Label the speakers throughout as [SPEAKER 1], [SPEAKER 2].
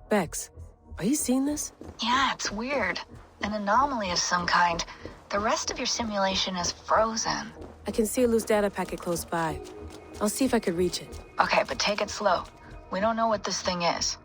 [SPEAKER 1] Bex, are you seeing this?
[SPEAKER 2] Yeah, it's weird. An anomaly of some kind. The rest of your simulation is frozen.
[SPEAKER 1] I can see a loose data packet close by. I'll see if I could reach it.
[SPEAKER 2] Okay, but take it slow. We don't know what this thing is.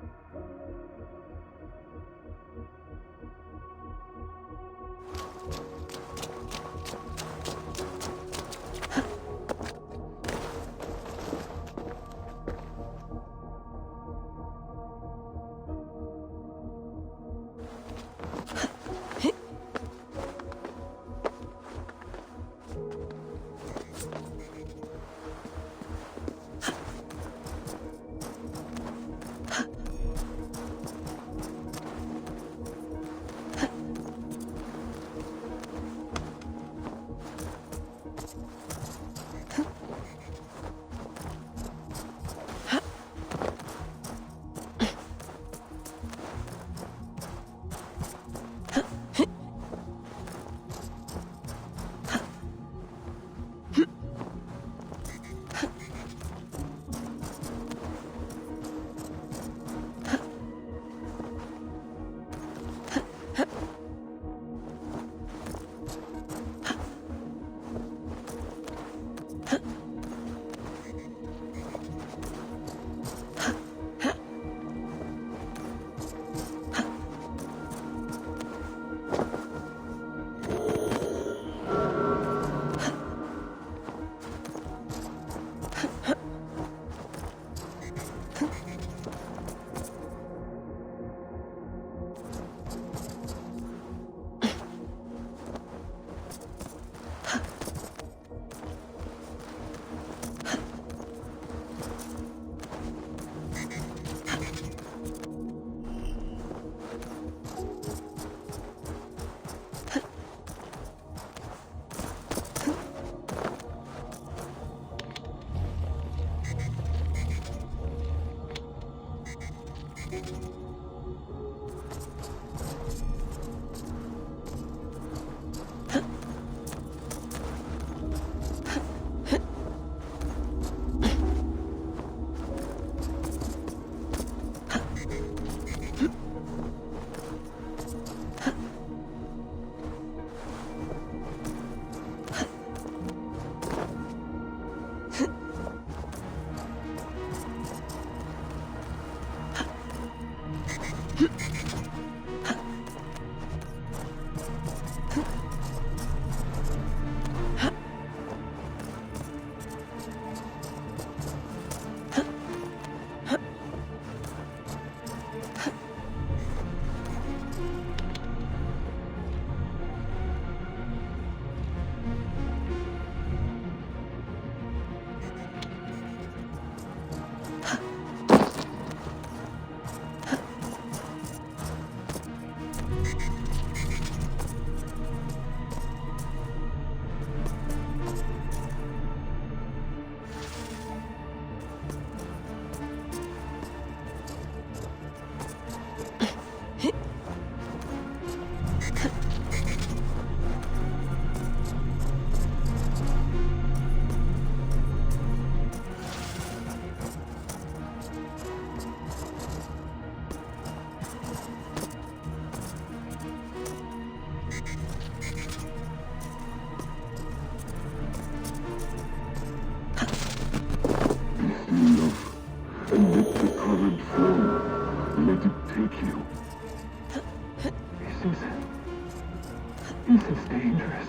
[SPEAKER 3] This is dangerous.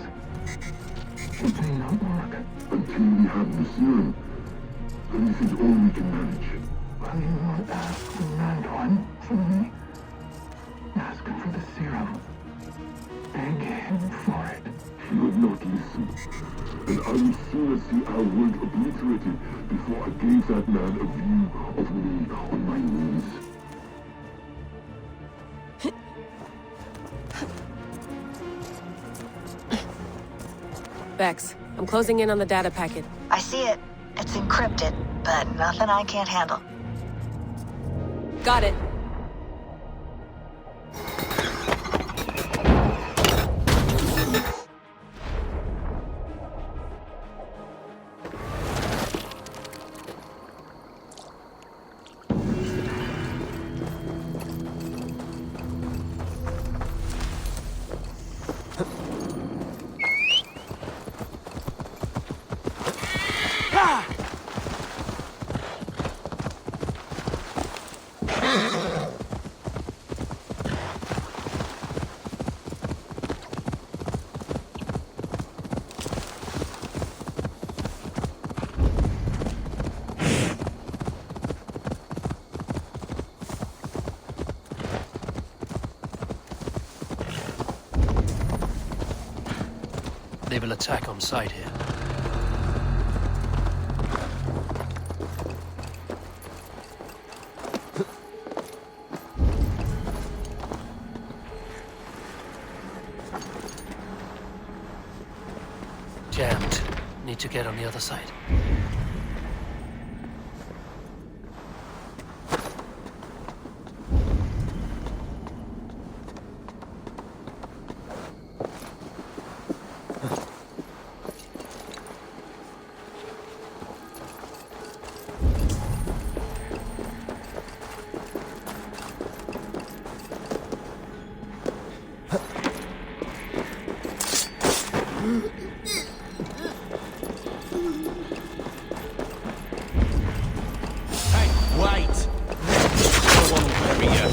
[SPEAKER 3] It may not work until we have the serum. And this is all we can manage. Will you not ask the Mad One for me? Ask him for the serum. Beg him for it. He would not listen. And I would sooner see our word obliterated before I gave that man a view of me on my knees.
[SPEAKER 1] Vex, I'm closing in on the data packet.
[SPEAKER 2] I see it. It's encrypted, but nothing I can't handle.
[SPEAKER 1] Got it.
[SPEAKER 4] They will attack on sight here. Jammed. Need to get on the other side.
[SPEAKER 5] Wait! No one will bury you.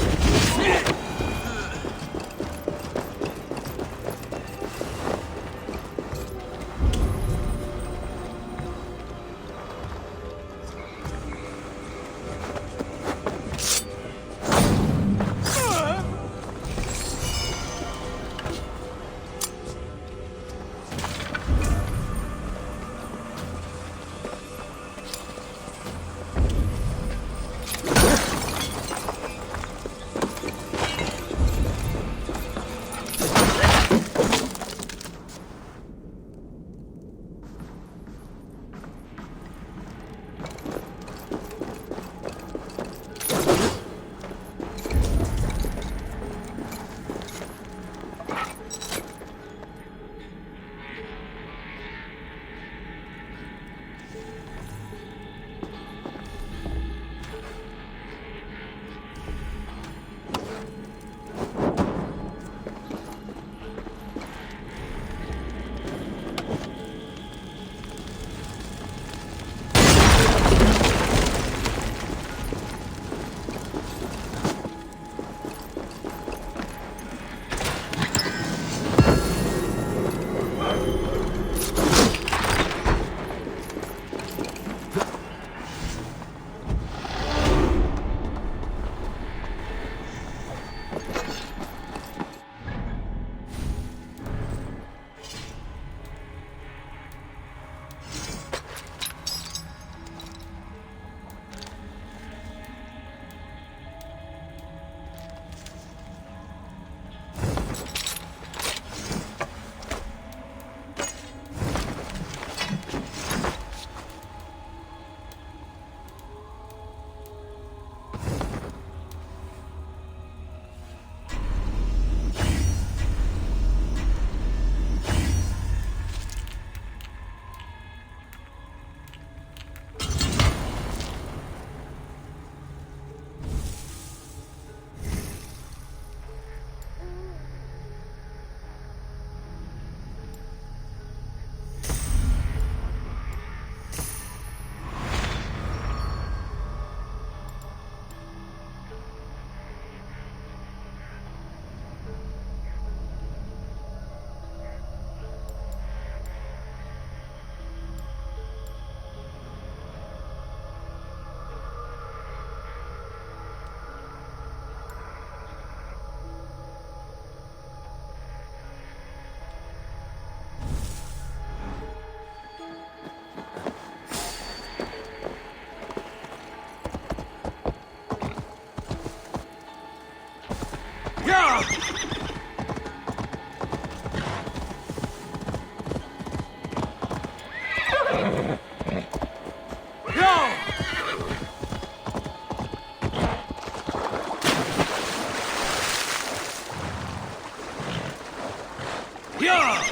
[SPEAKER 5] Yeah!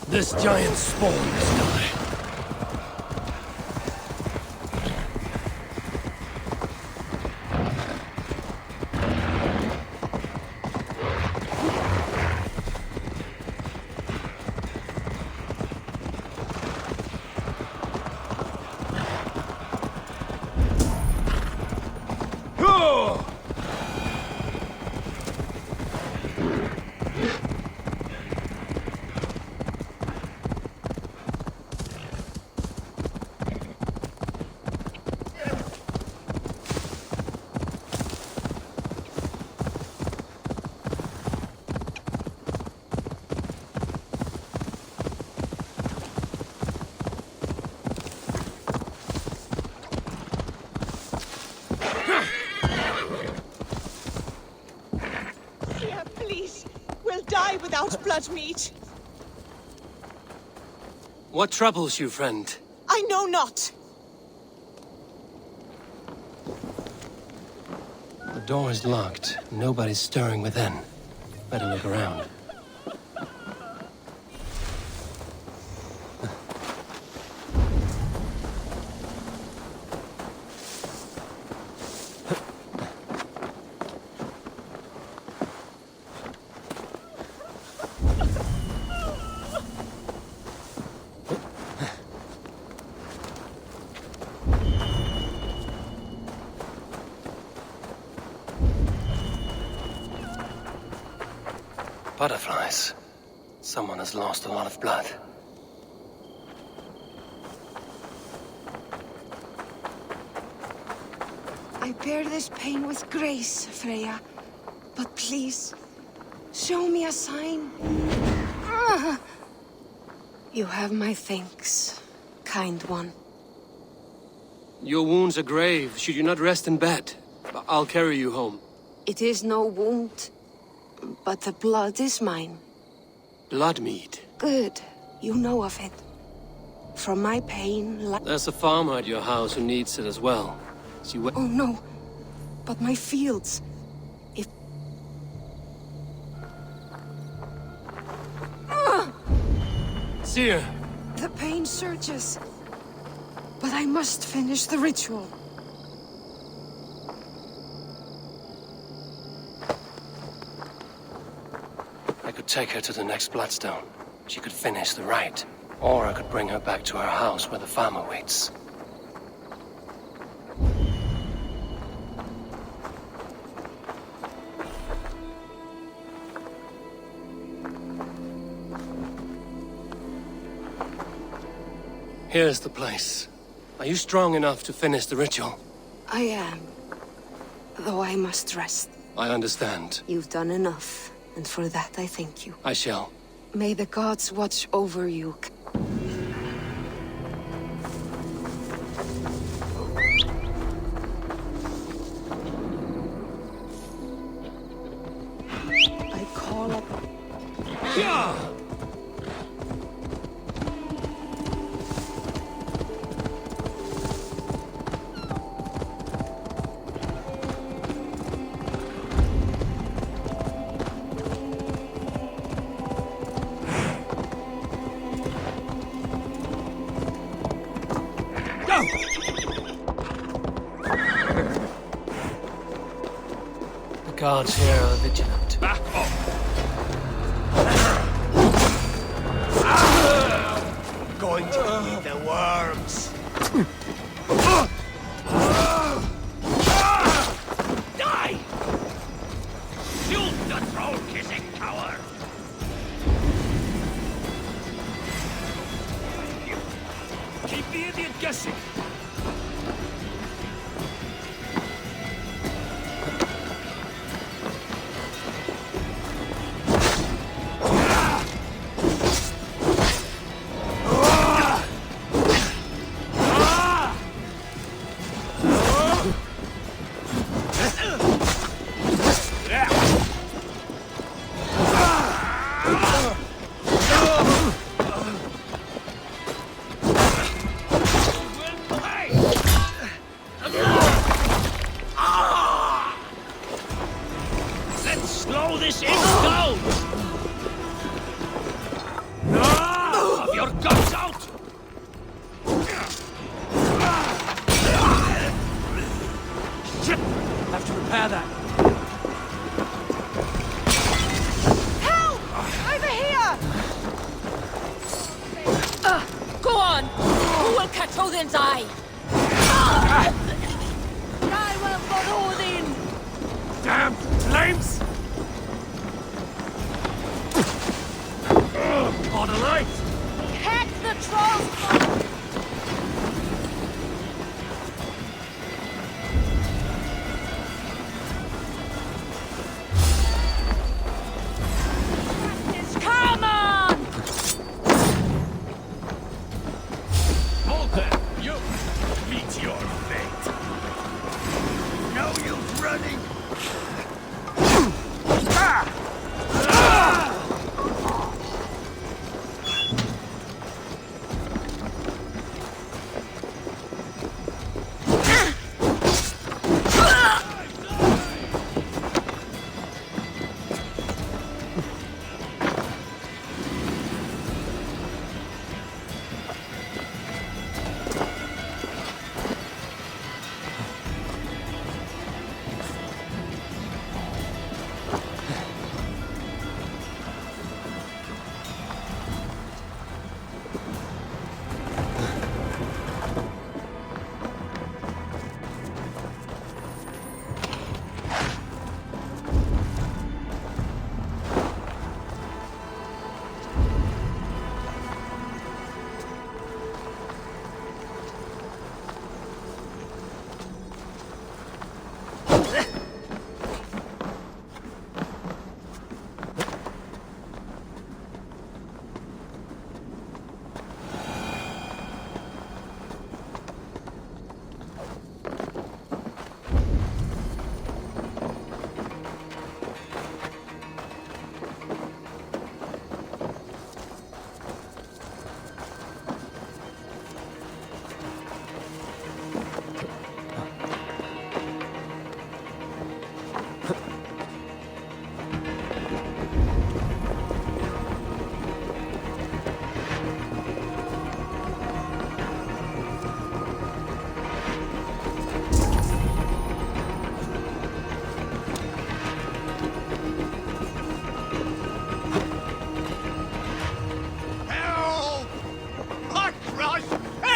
[SPEAKER 5] This giant spawn must die.
[SPEAKER 6] Here, please. We'll die without blood meat.
[SPEAKER 4] What troubles you, friend?
[SPEAKER 6] I know not.
[SPEAKER 4] The door is locked. Nobody's stirring within. Better look around. Butterflies. Someone has lost a lot of blood.
[SPEAKER 6] I bear this pain with grace, Freya. But please, show me a sign. Ah! You have my thanks, kind one.
[SPEAKER 4] Your wounds are grave. Should you not rest in bed? I'll carry you home.
[SPEAKER 6] It is no wound, but the blood is mine.
[SPEAKER 4] Blood mead.
[SPEAKER 6] Good, you know of it. From my pain,
[SPEAKER 4] There's a farmer at your house who needs it as well.
[SPEAKER 6] Oh no, but my fields. If...
[SPEAKER 4] Seer!
[SPEAKER 6] The pain surges. But I must finish the ritual.
[SPEAKER 4] I could take her to the next Bloodstone. She could finish the rite. Or I could bring her back to her house where the farmer waits. Here's the place. Are you strong enough to finish the ritual?
[SPEAKER 6] I am. Though I must rest.
[SPEAKER 4] I understand.
[SPEAKER 6] You've done enough, and for that I thank you.
[SPEAKER 4] I shall.
[SPEAKER 6] May the gods watch over you. I call up...
[SPEAKER 4] The guards here are vigilant.
[SPEAKER 5] Back off! Going to eat the worms. Die! Shoot the troll-kissing coward! Keep the idiot guessing. Let's slow this ink down! Have your guts out! Shit! Have to repair that.
[SPEAKER 6] Help! Over here!
[SPEAKER 1] Go on! Who will catch Odin's eye? I will for Odin!
[SPEAKER 5] Damn flames! On a light!
[SPEAKER 1] Catch the trolls! Come on!
[SPEAKER 5] Volker, you meet your fate. No use running.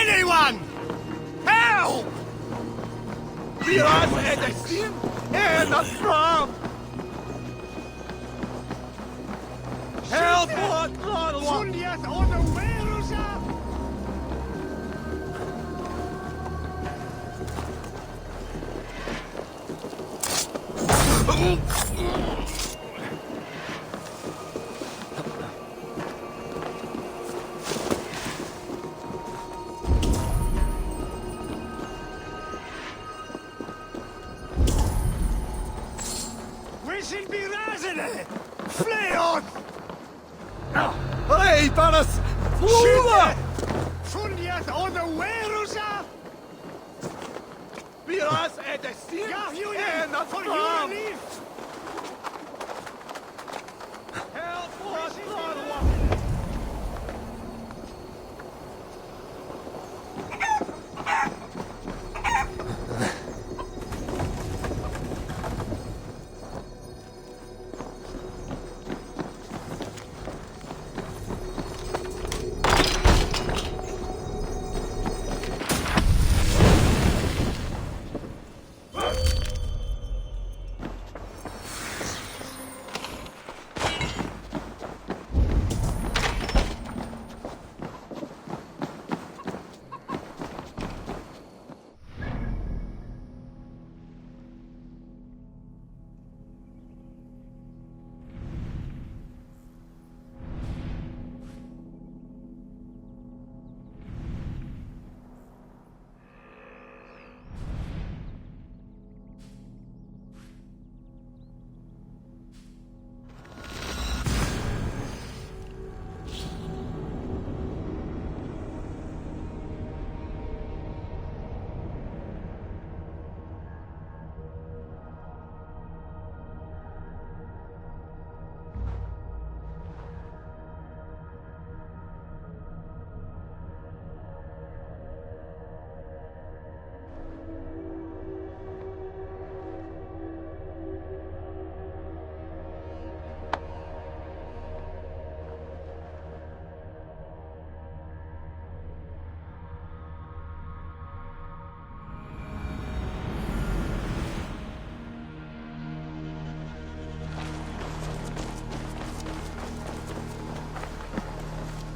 [SPEAKER 5] Anyone! Help! Wir haben etwas fram! Help! Julius on the wheels up! We should be razene! Flee on! Hey, Paris! Fluga! Julius on the wheels up! Wir haben etwas for your relief! Help us,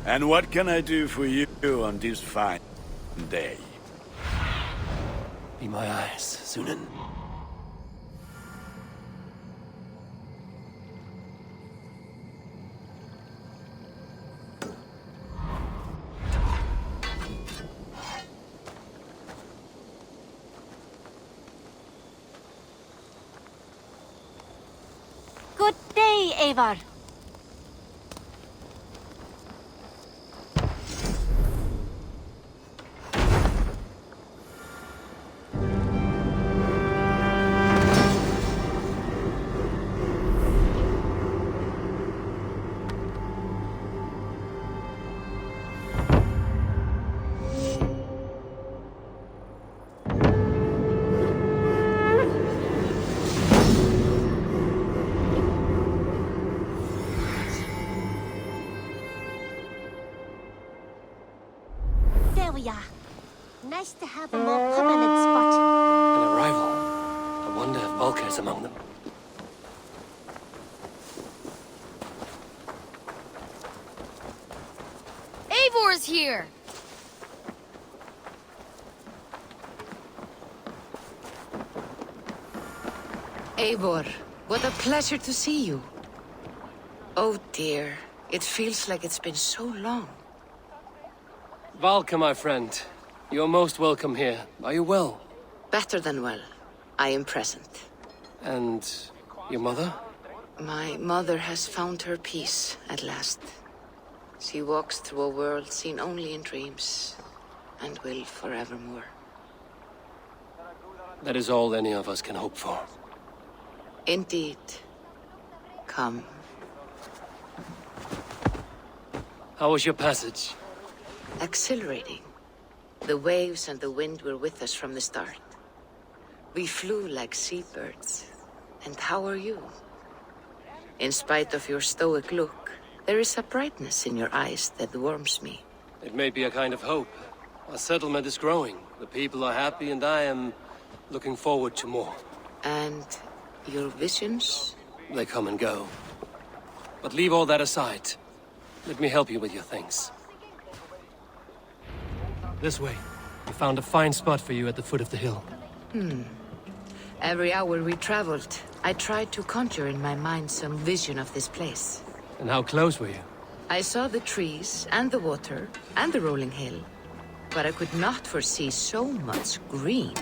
[SPEAKER 5] And what can I do for you on this fine day?
[SPEAKER 4] Be my eyes, Sunan.
[SPEAKER 7] Good day, Eivor. There we are. Nice to have a more permanent spot.
[SPEAKER 4] An arrival. I wonder if Volker's among them.
[SPEAKER 7] Eivor is here!
[SPEAKER 6] Eivor, what a pleasure to see you. Oh dear, it feels like it's been so long.
[SPEAKER 4] Valka, my friend. You're most welcome here. Are you well?
[SPEAKER 6] Better than well. I am present.
[SPEAKER 4] And your mother?
[SPEAKER 6] My mother has found her peace at last. She walks through a world seen only in dreams, and will forevermore.
[SPEAKER 4] That is all any of us can hope for.
[SPEAKER 6] Indeed. Come.
[SPEAKER 4] How was your passage?
[SPEAKER 6] Exhilarating. The waves and the wind were with us from the start. We flew like seabirds. And how are you? In spite of your stoic look, there is a brightness in your eyes that warms me.
[SPEAKER 4] It may be a kind of hope. Our settlement is growing. The people are happy and I am looking forward to more.
[SPEAKER 6] And your visions?
[SPEAKER 4] They come and go. But leave all that aside. Let me help you with your things. This way. We found a fine spot for you at the foot of the hill.
[SPEAKER 6] Every hour we traveled, I tried to conjure in my mind some vision of this place.
[SPEAKER 4] And how close were you?
[SPEAKER 6] I saw the trees, and the water, and the rolling hill. But I could not foresee so much green.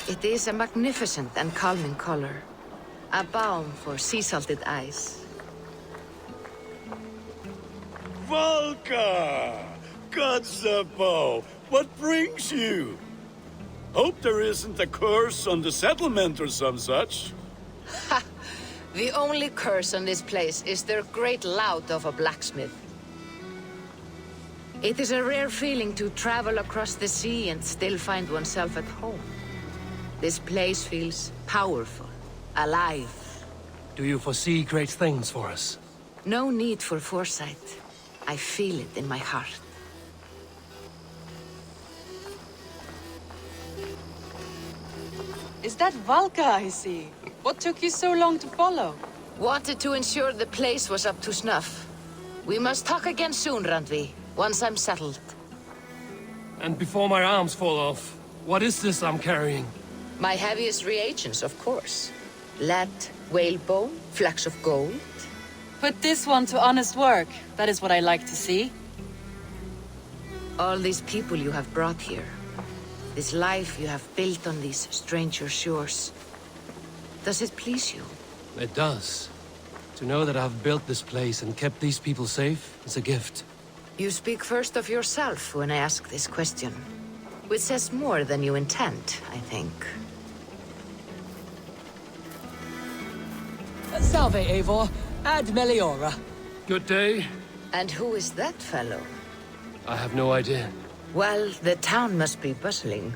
[SPEAKER 6] It is a magnificent and calming color. A balm for sea-salted eyes.
[SPEAKER 5] Volka! Kotzebue! What brings you? Hope there isn't a curse on the settlement or some such.
[SPEAKER 6] The only curse on this place is their great lout of a blacksmith. It is a rare feeling to travel across the sea and still find oneself at home. This place feels powerful, alive.
[SPEAKER 4] Do you foresee great things for us?
[SPEAKER 6] No need for foresight. I feel it in my heart.
[SPEAKER 8] Is that Valka I see? What took you so long to follow?
[SPEAKER 6] Wanted to ensure the place was up to snuff. We must talk again soon, Randvi, once I'm settled.
[SPEAKER 4] And before my arms fall off, what is this I'm carrying?
[SPEAKER 6] My heaviest reagents, of course. Lead, whalebone, flecks of gold.
[SPEAKER 8] Put this one to honest work. That is what I like to see.
[SPEAKER 6] All these people you have brought here. This life you have built on these stranger shores. Does it please you?
[SPEAKER 4] It does. To know that I've built this place and kept these people safe is a gift.
[SPEAKER 6] You speak first of yourself when I ask this question. Which says more than you intend, I think.
[SPEAKER 9] Salve, Eivor. Ad Meliora.
[SPEAKER 4] Good day.
[SPEAKER 6] And who is that fellow?
[SPEAKER 4] I have no idea.
[SPEAKER 6] Well, the town must be bustling.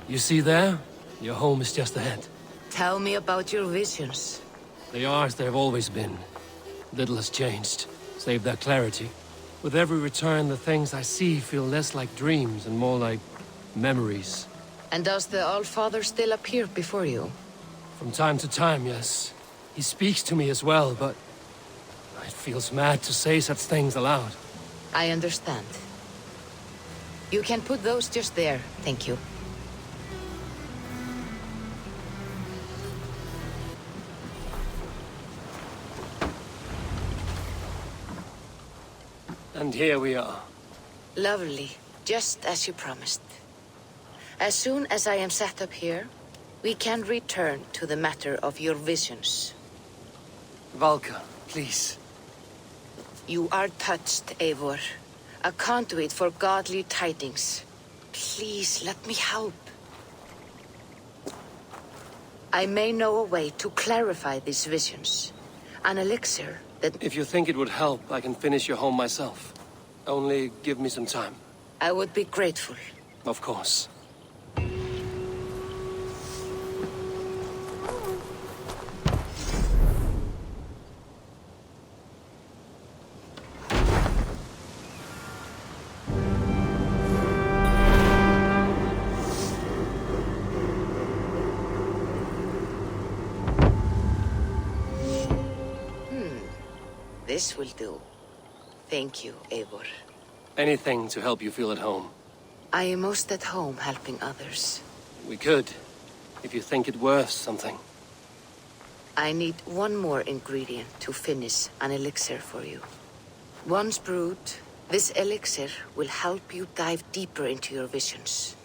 [SPEAKER 4] You see there? Your home is just ahead.
[SPEAKER 6] Tell me about your visions.
[SPEAKER 4] They are as they've always been. Little has changed, save their clarity. With every return, the things I see feel less like dreams and more like memories.
[SPEAKER 6] And does the Allfather still appear before you?
[SPEAKER 4] From time to time, yes. He speaks to me as well, but I It feels mad to say such things aloud.
[SPEAKER 10] I understand. You can put those just there, thank you.
[SPEAKER 4] And here we are.
[SPEAKER 10] Lovely, just as you promised. As soon as I am set up here, we can return to the matter of your visions.
[SPEAKER 4] Valka, please.
[SPEAKER 10] You are touched, Eivor. A conduit for godly tidings. Please, let me help. I may know a way to clarify these visions. An elixir that...
[SPEAKER 4] If you think it would help, I can finish your home myself. Only give me some time.
[SPEAKER 10] I would be grateful.
[SPEAKER 4] Of course.
[SPEAKER 10] This will do. Thank you, Eivor.
[SPEAKER 4] Anything to help you feel at home.
[SPEAKER 10] I am most at home helping others.
[SPEAKER 4] We could, if you think it worth something.
[SPEAKER 10] I need one more ingredient to finish an elixir for you. Once brewed, this elixir will help you dive deeper into your visions.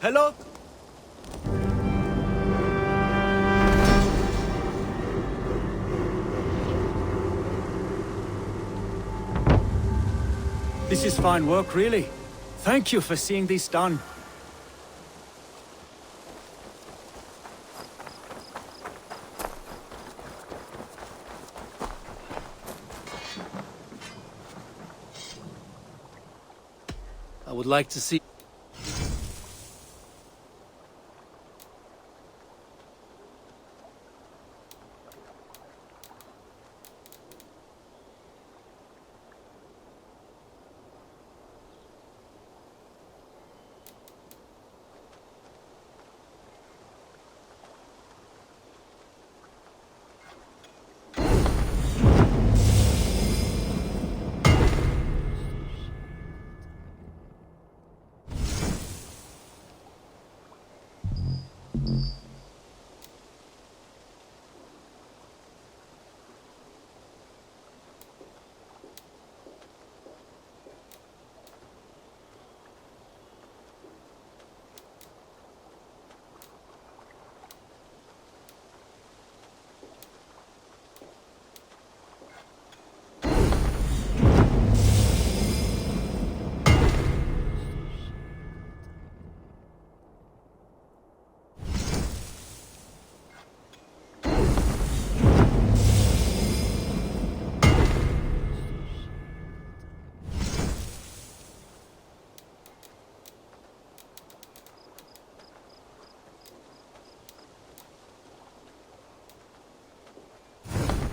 [SPEAKER 11] Hello? This is fine work, really. Thank you for seeing this done.
[SPEAKER 4] I would like to see...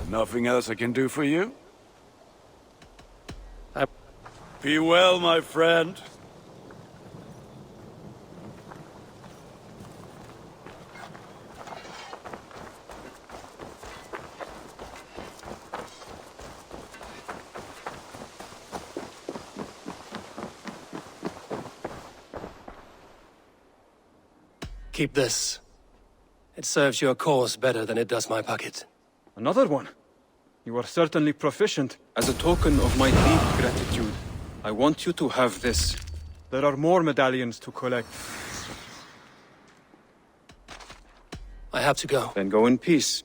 [SPEAKER 5] Nothing else I can do for you? Be well, my friend.
[SPEAKER 4] Keep this. It serves your cause better than it does my pocket.
[SPEAKER 11] Another one? You are certainly proficient. As a token of my deep gratitude, I want you to have this. There are more medallions to collect.
[SPEAKER 4] I have to go.
[SPEAKER 11] Then go in peace.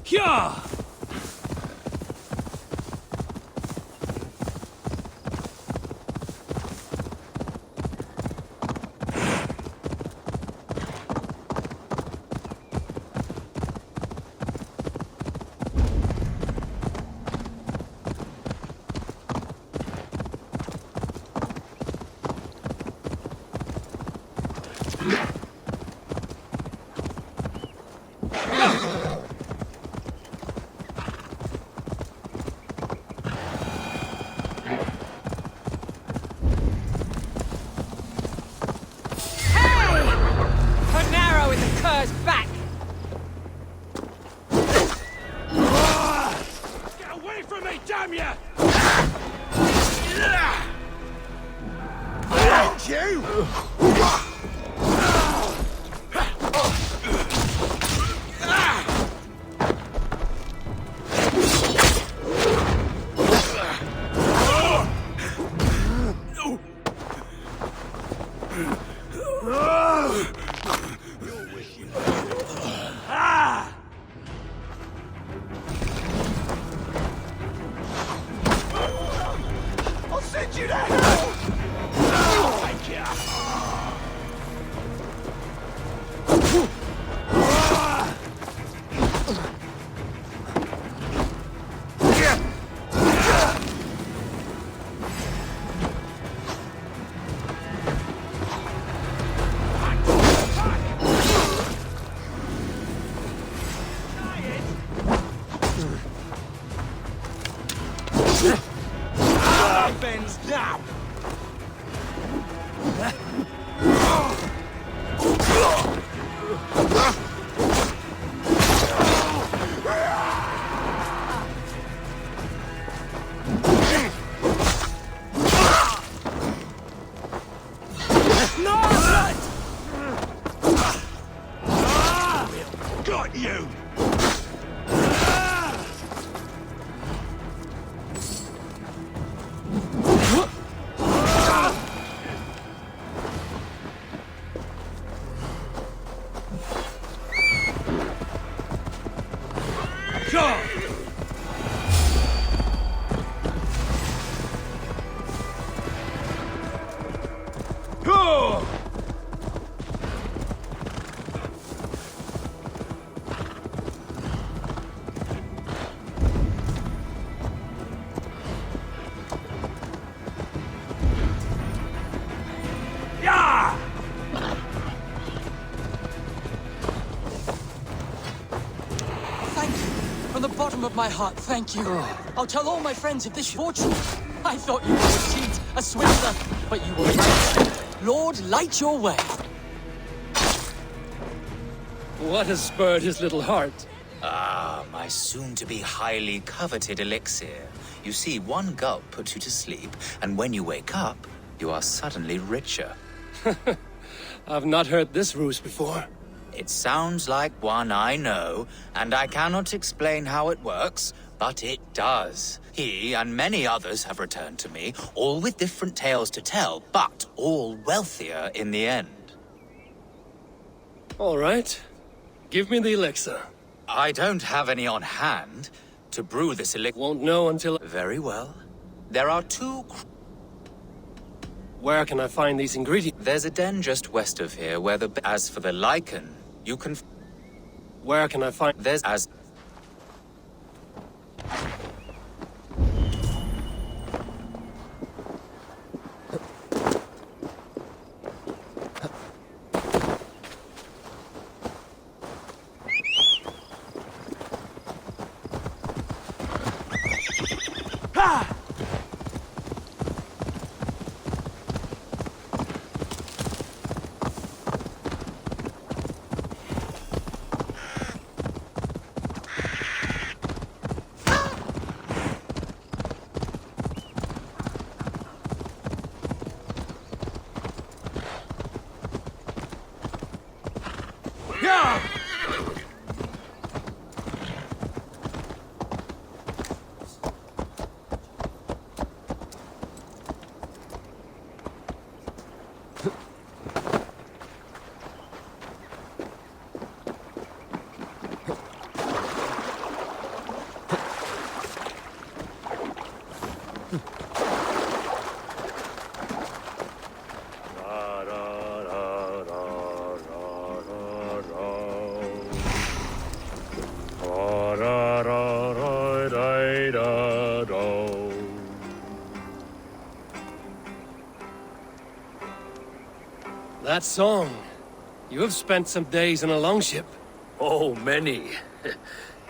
[SPEAKER 4] Kya!
[SPEAKER 5] Get away from me, damn damn you! Won't you? I'll send you to hell! Thank you! Bends down. Got you.
[SPEAKER 9] From the bottom of my heart, thank you. I'll tell all my friends of this fortune. I thought you were a cheat, a swindler, but you were right. Lord, light your way.
[SPEAKER 4] What has spurred his little heart?
[SPEAKER 12] Ah, my soon-to-be highly coveted elixir. You see, one gulp puts you to sleep, and when you wake up, you are suddenly richer.
[SPEAKER 4] I've not heard this ruse before.
[SPEAKER 12] It sounds like one I know, and I cannot explain how it works, but it does. He and many others have returned to me, all with different tales to tell, but all wealthier in the end.
[SPEAKER 4] All right. Give me the elixir.
[SPEAKER 12] I don't have any on hand. To brew this elixir...
[SPEAKER 4] Won't know until...
[SPEAKER 12] Very well. There are two...
[SPEAKER 4] Where can I find these ingredients?
[SPEAKER 12] There's a den just west of here where the... As for the lichen, you can...
[SPEAKER 4] Where can I find...
[SPEAKER 12] There's as...
[SPEAKER 4] That song. You have spent some days in a longship.
[SPEAKER 13] Oh, many.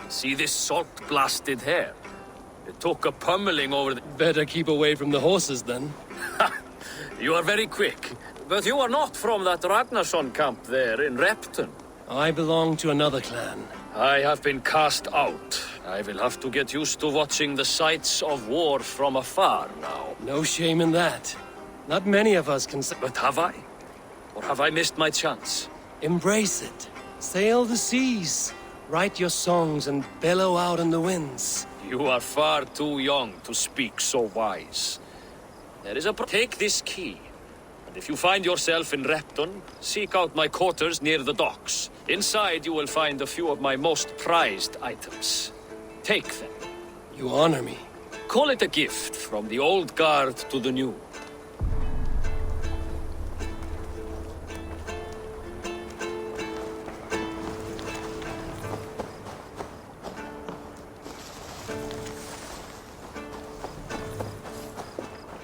[SPEAKER 13] See this salt-blasted hair? It took a pummeling over the...
[SPEAKER 4] Better keep away from the horses, then.
[SPEAKER 13] You are very quick. But you are not from that Ragnarsson camp there in Repton.
[SPEAKER 4] I belong to another clan.
[SPEAKER 13] I have been cast out, I will have to get used to watching the sights of war from afar now.
[SPEAKER 4] No shame in that. Not many of us can say...
[SPEAKER 13] But have I? Or have I missed my chance?
[SPEAKER 4] Embrace it. Sail the seas. Write your songs and bellow out in the winds.
[SPEAKER 13] You are far too young to speak so wise. There is a... Take this key. And if you find yourself in Repton, seek out my quarters near the docks. Inside you will find a few of my most prized items. Take them.
[SPEAKER 4] You honor me.
[SPEAKER 13] Call it a gift from the old guard to the new.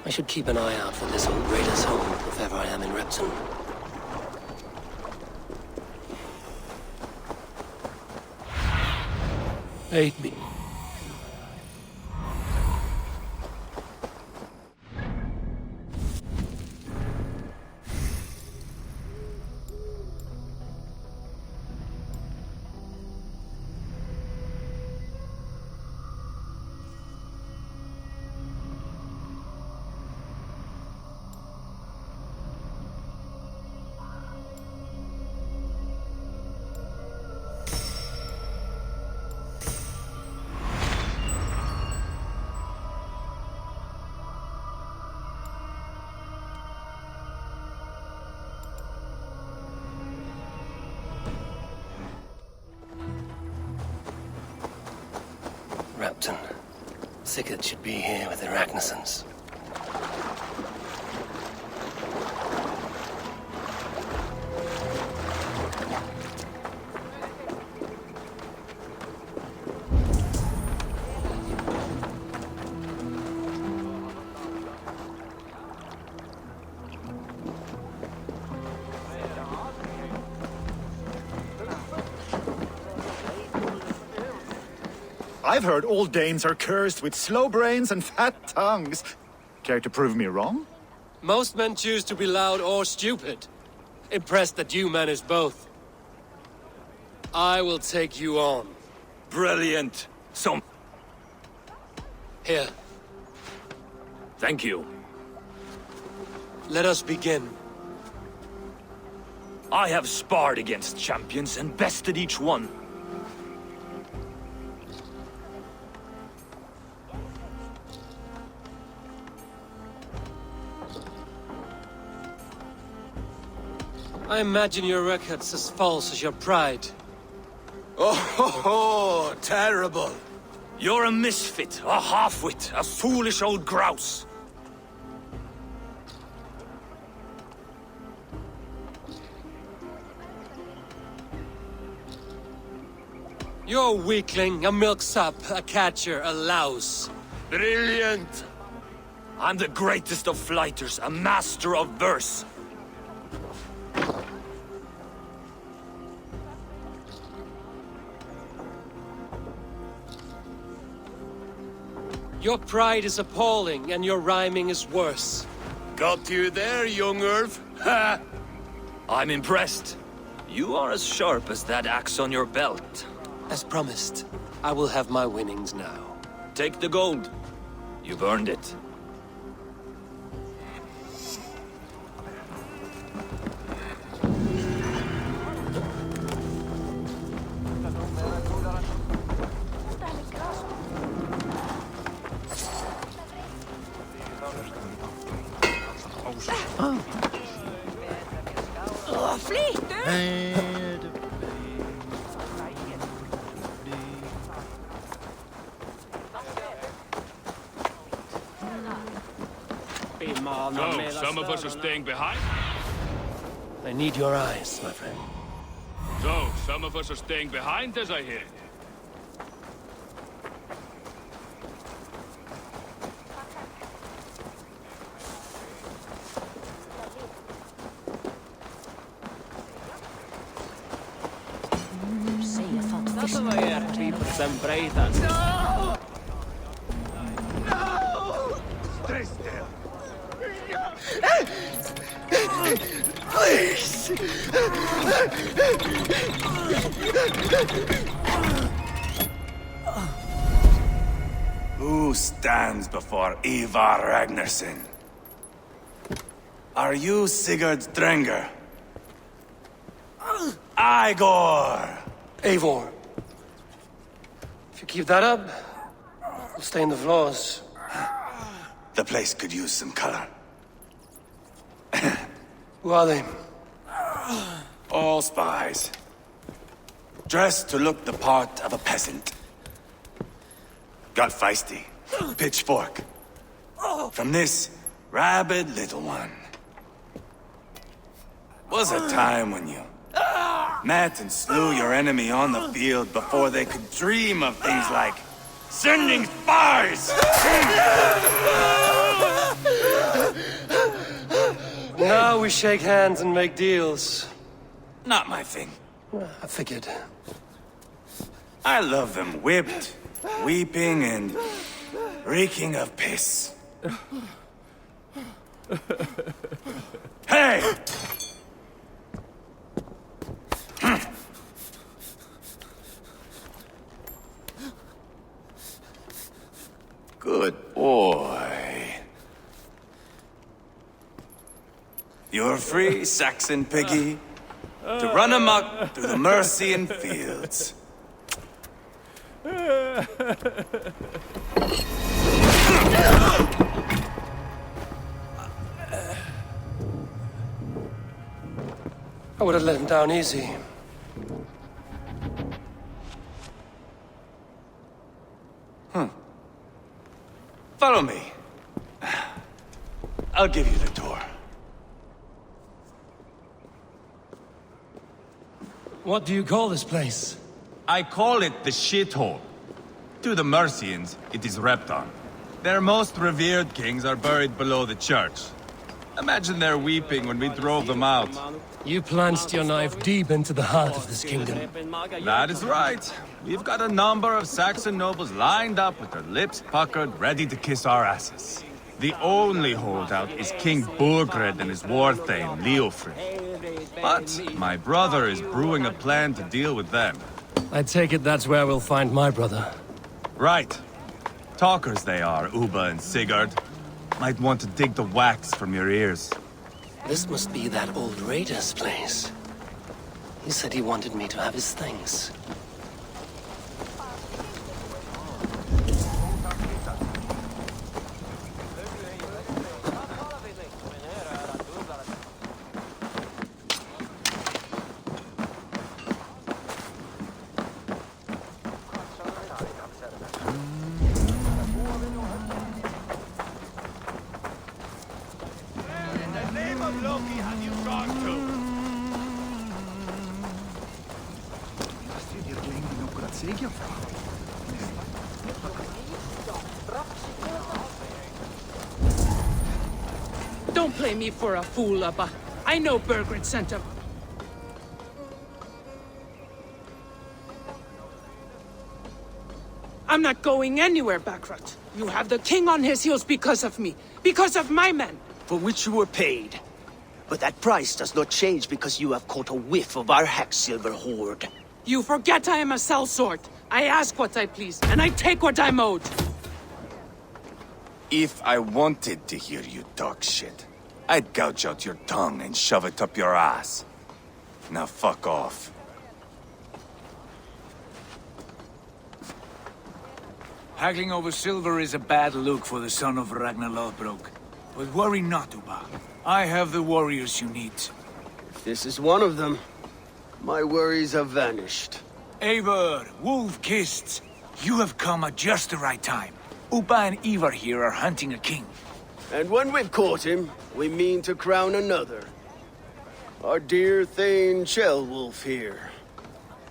[SPEAKER 4] I should keep an eye out for this old raider's home if ever I am in Repton. Aid me. Repton. Sigurd should be here with the Ragnarsons.
[SPEAKER 14] I've heard all Danes are cursed with slow brains and fat tongues. Care to prove me wrong?
[SPEAKER 4] Most men choose to be loud or stupid. Impressed that you manage both. I will take you on.
[SPEAKER 13] Brilliant.
[SPEAKER 4] Here.
[SPEAKER 13] Thank you.
[SPEAKER 4] Let us begin.
[SPEAKER 13] I have sparred against champions and bested each one.
[SPEAKER 4] I imagine your record's as false as your pride.
[SPEAKER 13] Oh, terrible. You're a misfit, a half-wit, a foolish old grouse.
[SPEAKER 4] You're a weakling, a milksop, a catcher, a louse.
[SPEAKER 13] Brilliant. I'm the greatest of flighters, a master of verse.
[SPEAKER 4] Your pride is appalling, and your rhyming is worse.
[SPEAKER 13] Got you there, young Irv. Ha! I'm impressed. You are as sharp as that axe on your belt.
[SPEAKER 4] As promised, I will have my winnings now.
[SPEAKER 13] Take the gold. You've earned it. So, some of us are staying behind?
[SPEAKER 4] I need your eyes, my friend.
[SPEAKER 13] So, some of us are staying behind, as I hear.
[SPEAKER 14] Please!
[SPEAKER 15] stands before Ivar Ragnarsson? Are you Sigurd Drenger? Igor!
[SPEAKER 4] Eivor. If you keep that up, we'll stain the floors.
[SPEAKER 15] The place could use some color.
[SPEAKER 4] Who are they?
[SPEAKER 15] All spies. Dressed to look the part of a peasant. Got feisty. Pitchfork. From this rabid little one. Was a time when you met and slew your enemy on the field before they could dream of things like sending spies!
[SPEAKER 4] Now we shake hands and make deals.
[SPEAKER 15] Not my thing.
[SPEAKER 4] I figured.
[SPEAKER 15] I love them whipped, weeping, and reeking of piss. Hey! Good boy. You're free, Saxon piggy, to run amok through the Mercian fields.
[SPEAKER 4] I would have let him down easy.
[SPEAKER 15] Follow me. I'll give you the tour.
[SPEAKER 4] What do you call this place?
[SPEAKER 16] I call it the shithole. To the Mercians, it is Repton. Their most revered kings are buried below the church. Imagine their weeping when we drove them out.
[SPEAKER 4] You plunged your knife deep into the heart of this kingdom.
[SPEAKER 16] That is right. We've got a number of Saxon nobles lined up with their lips puckered, ready to kiss our asses. The only holdout is King Burgred and his war thane, Leofric. But my brother is brewing a plan to deal with them.
[SPEAKER 4] I take it that's where we'll find my brother.
[SPEAKER 16] Right. Talkers they are, Uba and Sigurd. Might want to dig the wax from your ears.
[SPEAKER 4] This must be that old raider's place. He said he wanted me to have his things.
[SPEAKER 17] Don't play me for a fool, Abba. I know Burgred sent him. I'm not going anywhere, Backrot. You have the king on his heels because of me. Because of my men.
[SPEAKER 18] For which you were paid. But that price does not change because you have caught a whiff of our Hacksilver hoard.
[SPEAKER 17] You forget I am a sellsword. I ask what I please, and I take what I'm owed.
[SPEAKER 15] If I wanted to hear you talk shit, I'd gouge out your tongue and shove it up your ass. Now fuck off.
[SPEAKER 19] Haggling over silver is a bad look for the son of Ragnar Lothbrok. But worry not, Uba. I have the warriors you need.
[SPEAKER 18] This is one of them. My worries have vanished.
[SPEAKER 19] Eivor, Wolf-Kissed, you have come at just the right time. Uba and Ivar here are hunting a king.
[SPEAKER 18] And when we've caught him, we mean to crown another. Our dear Thane Ceolwulf here.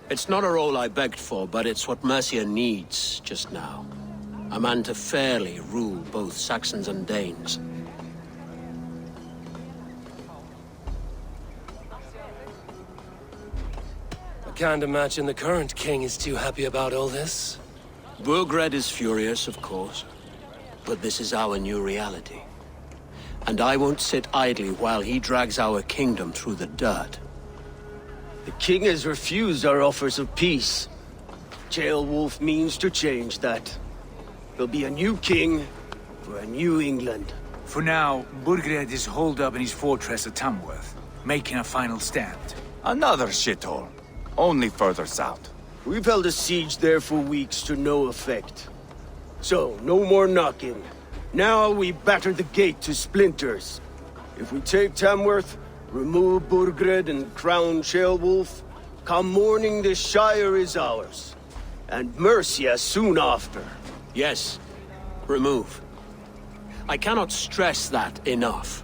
[SPEAKER 20] It's not a role I begged for, but it's what Mercia needs just now. A man to fairly rule both Saxons and Danes.
[SPEAKER 4] I can't imagine the current king is too happy about all this.
[SPEAKER 20] Burgred is furious, of course. But this is our new reality. And I won't sit idly while he drags our kingdom through the dirt.
[SPEAKER 18] The king has refused our offers of peace. Ceolwulf means to change that. There'll be a new king for a new England.
[SPEAKER 19] For now, Burgred is holed up in his fortress at Tamworth, making a final stand.
[SPEAKER 15] Another shithole. Only further south.
[SPEAKER 18] We've held a siege there for weeks to no effect. So, no more knocking. Now we batter the gate to splinters. If we take Tamworth, remove Burgred and crown Ceolwulf, come morning the Shire is ours. And Mercia soon after.
[SPEAKER 20] Yes, remove. I cannot stress that enough.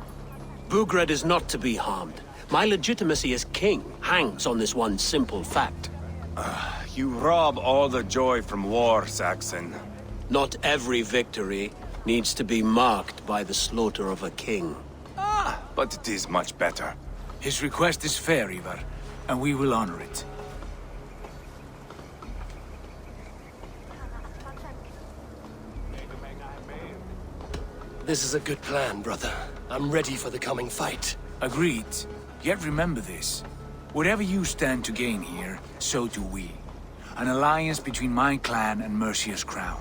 [SPEAKER 20] Burgred is not to be harmed. My legitimacy as king hangs on this one simple fact.
[SPEAKER 15] You rob all the joy from war, Saxon.
[SPEAKER 20] Not every victory needs to be marked by the slaughter of a king.
[SPEAKER 15] But it is much better.
[SPEAKER 19] His request is fair, Ivar, and we will honor it.
[SPEAKER 4] This is a good plan, brother. I'm ready for the coming fight.
[SPEAKER 19] Agreed. Yet remember this. Whatever you stand to gain here, so do we. An alliance between my clan and Mercia's crown.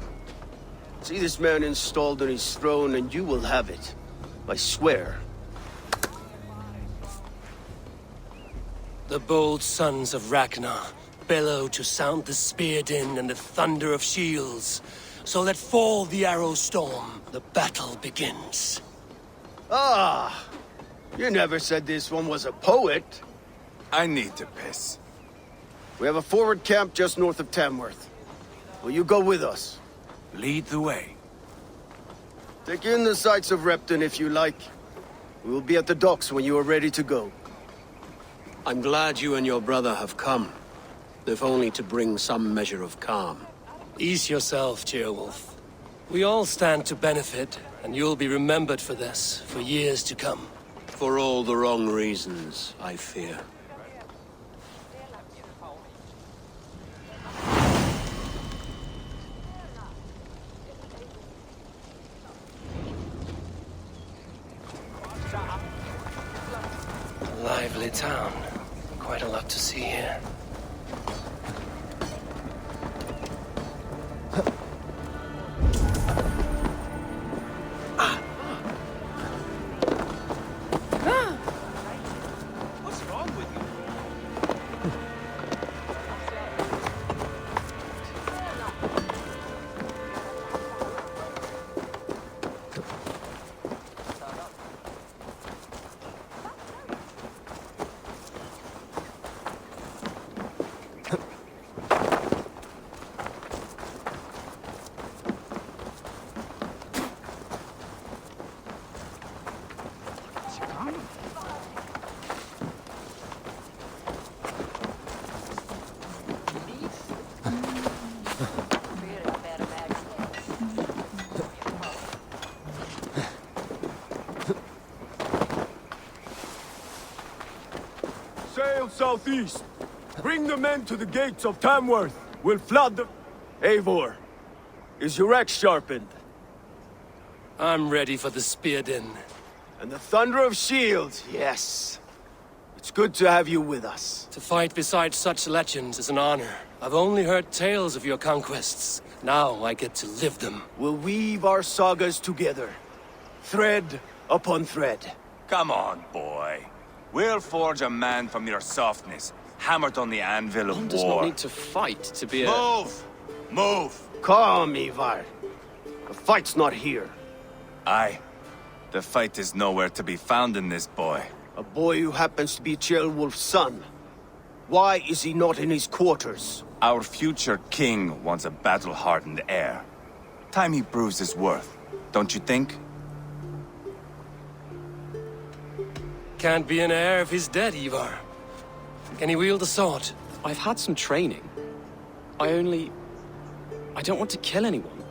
[SPEAKER 18] See this man installed on his throne and you will have it. I swear.
[SPEAKER 4] The bold sons of Ragnar bellow to sound the spear din and the thunder of shields. So let fall the arrow storm. The battle begins.
[SPEAKER 18] Ah! You never said this one was a poet.
[SPEAKER 15] I need to piss.
[SPEAKER 18] We have a forward camp just north of Tamworth. Will you go with us?
[SPEAKER 19] Lead the way.
[SPEAKER 18] Take in the sights of Repton if you like. We will be at the docks when you are ready to go.
[SPEAKER 20] I'm glad you and your brother have come, if only to bring some measure of calm.
[SPEAKER 4] Ease yourself, Ceolwulf. We all stand to benefit, and you'll be remembered for this for years to come.
[SPEAKER 20] For all the wrong reasons, I fear.
[SPEAKER 4] A lively town. Quite a lot to see here.
[SPEAKER 18] Sail southeast. Bring the men to the gates of Tamworth. We'll flood them. Eivor, is your axe sharpened?
[SPEAKER 4] I'm ready for the spear din.
[SPEAKER 18] And the thunder of shields, yes. It's good to have you with us.
[SPEAKER 4] To fight beside such legends is an honor. I've only heard tales of your conquests. Now I get to live them.
[SPEAKER 18] We'll weave our sagas together. Thread upon thread.
[SPEAKER 15] Come on, boy. We'll forge a man from your softness, hammered on the anvil of war.
[SPEAKER 21] One does not need to fight to be a...
[SPEAKER 15] Move! Move!
[SPEAKER 18] Calm, Ivar. The fight's not here.
[SPEAKER 15] Aye. The fight is nowhere to be found in this boy.
[SPEAKER 18] A boy who happens to be Ceolwulf's son. Why is he not in his quarters?
[SPEAKER 15] Our future king wants a battle-hardened heir. Time he proves his worth, don't you think?
[SPEAKER 4] Can't be an heir if he's dead, Ivar. Can he wield a sword?
[SPEAKER 21] I've had some training. I don't want to kill anyone.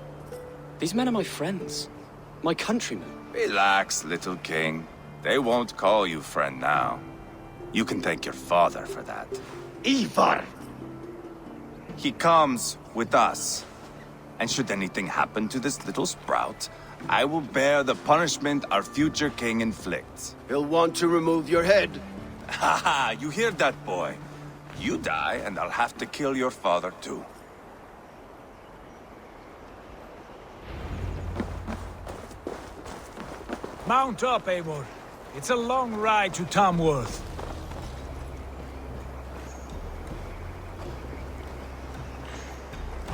[SPEAKER 21] These men are my friends. My countrymen.
[SPEAKER 15] Relax, little king. They won't call you friend now. You can thank your father for that.
[SPEAKER 18] Ivar!
[SPEAKER 15] He comes with us. And should anything happen to this little sprout, I will bear the punishment our future king inflicts.
[SPEAKER 18] He'll want to remove your head.
[SPEAKER 15] Haha, you hear that, boy? You die, and I'll have to kill your father, too.
[SPEAKER 19] Mount up, Eivor. It's a long ride to Tamworth.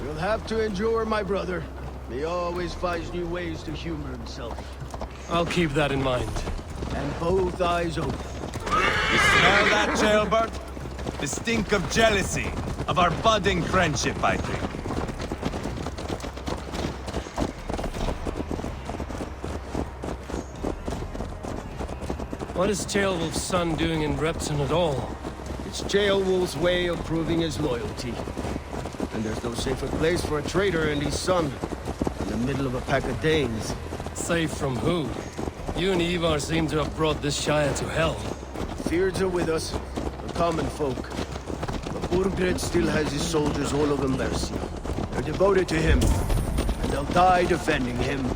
[SPEAKER 18] You'll have to endure, my brother. He always finds new ways to humor himself.
[SPEAKER 4] I'll keep that in mind.
[SPEAKER 18] And both eyes open.
[SPEAKER 15] You smell that, Jailbird? The stink of jealousy, of our budding friendship, I think.
[SPEAKER 4] What is Ceolwulf's son doing in Repton at all?
[SPEAKER 18] It's Ceolwulf's way of proving his loyalty. And there's no safer place for a traitor and his son. In the middle of a pack of Danes.
[SPEAKER 4] Safe from who? You and Ivar seem to have brought this Shire to hell.
[SPEAKER 18] Fears are with us, the common folk. But Burgred still has his soldiers all over Mercia. They're devoted to him, and they'll die defending him.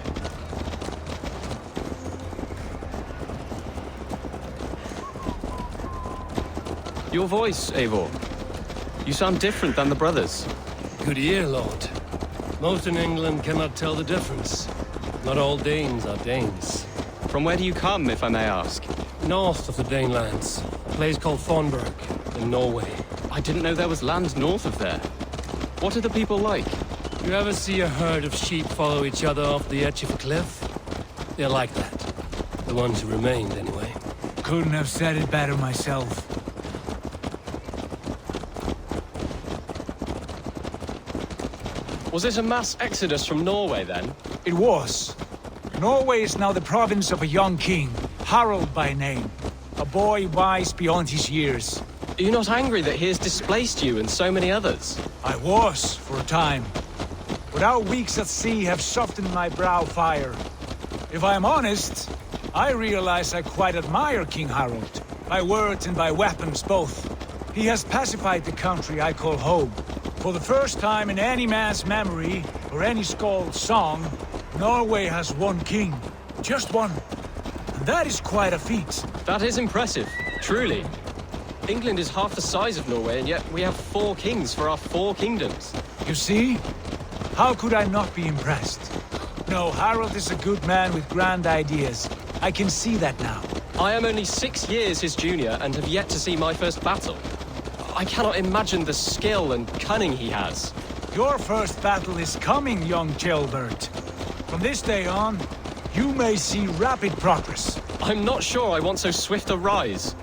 [SPEAKER 21] Your voice, Eivor. You sound different than the brothers.
[SPEAKER 4] Good ear, Lord. Most in England cannot tell the difference. Not all Danes are Danes.
[SPEAKER 21] From where do you come, if I may ask?
[SPEAKER 4] North of the Danelands. A place called Thornburg, in Norway.
[SPEAKER 21] I didn't know there was land north of there. What are the people like?
[SPEAKER 4] You ever see a herd of sheep follow each other off the edge of a cliff? They're like that. The ones who remained, anyway.
[SPEAKER 19] Couldn't have said it better myself.
[SPEAKER 21] Was it a mass exodus from Norway, then?
[SPEAKER 19] It was. Norway is now the province of a young king, Harald by name. A boy wise beyond his years.
[SPEAKER 21] Are you not angry that he has displaced you and so many others?
[SPEAKER 19] I was, for a time. But our weeks at sea have softened my brow fire. If I am honest, I realize I quite admire King Harald. By words and by weapons, both. He has pacified the country I call home. For the first time in any man's memory, or any skald's song, Norway has one king. Just one. And that is quite a feat.
[SPEAKER 21] That is impressive, truly. England is half the size of Norway, and yet we have 4 kings for our 4 kingdoms.
[SPEAKER 19] You see? How could I not be impressed? No, Harald is a good man with grand ideas. I can see that now.
[SPEAKER 21] I am only 6 years his junior and have yet to see my first battle. I cannot imagine the skill and cunning he has.
[SPEAKER 19] Your first battle is coming, young Ceolbert. From this day on, you may see rapid progress.
[SPEAKER 21] I'm not sure I want so swift a rise.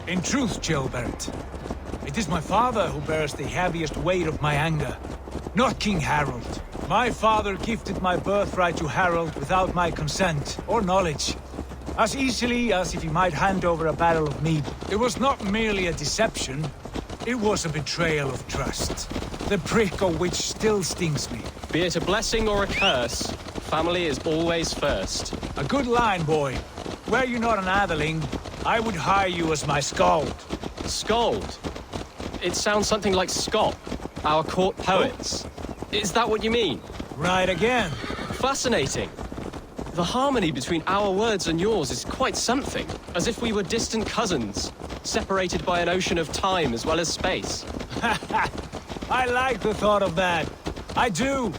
[SPEAKER 19] In truth, Ceolbert, it is my father who bears the heaviest weight of my anger, not King Harald. My father gifted my birthright to Harald without my consent or knowledge. As easily as if he might hand over a barrel of mead. It was not merely a deception, it was a betrayal of trust. The prick of which still stings me.
[SPEAKER 21] Be it a blessing or a curse, family is always first.
[SPEAKER 19] A good line, boy. Were you not an atheling, I would hire you as my skald.
[SPEAKER 21] Skald? It sounds something like Scott, our court poets. Oh. Is that what you mean?
[SPEAKER 19] Right again.
[SPEAKER 21] Fascinating. The harmony between our words and yours is quite something. As if we were distant cousins, separated by an ocean of time as well as space.
[SPEAKER 19] I like the thought of that. I do.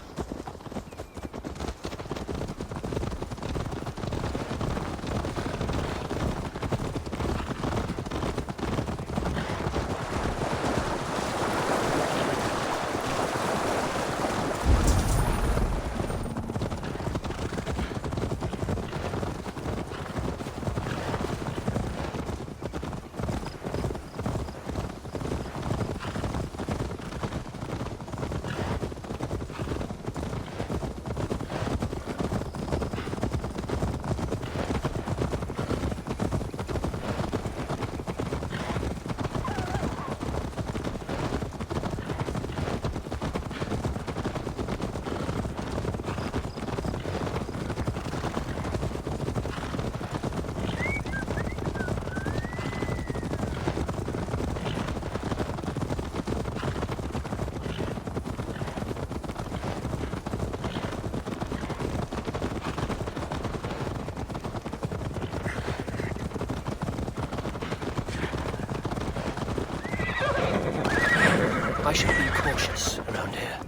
[SPEAKER 4] I should be cautious around here.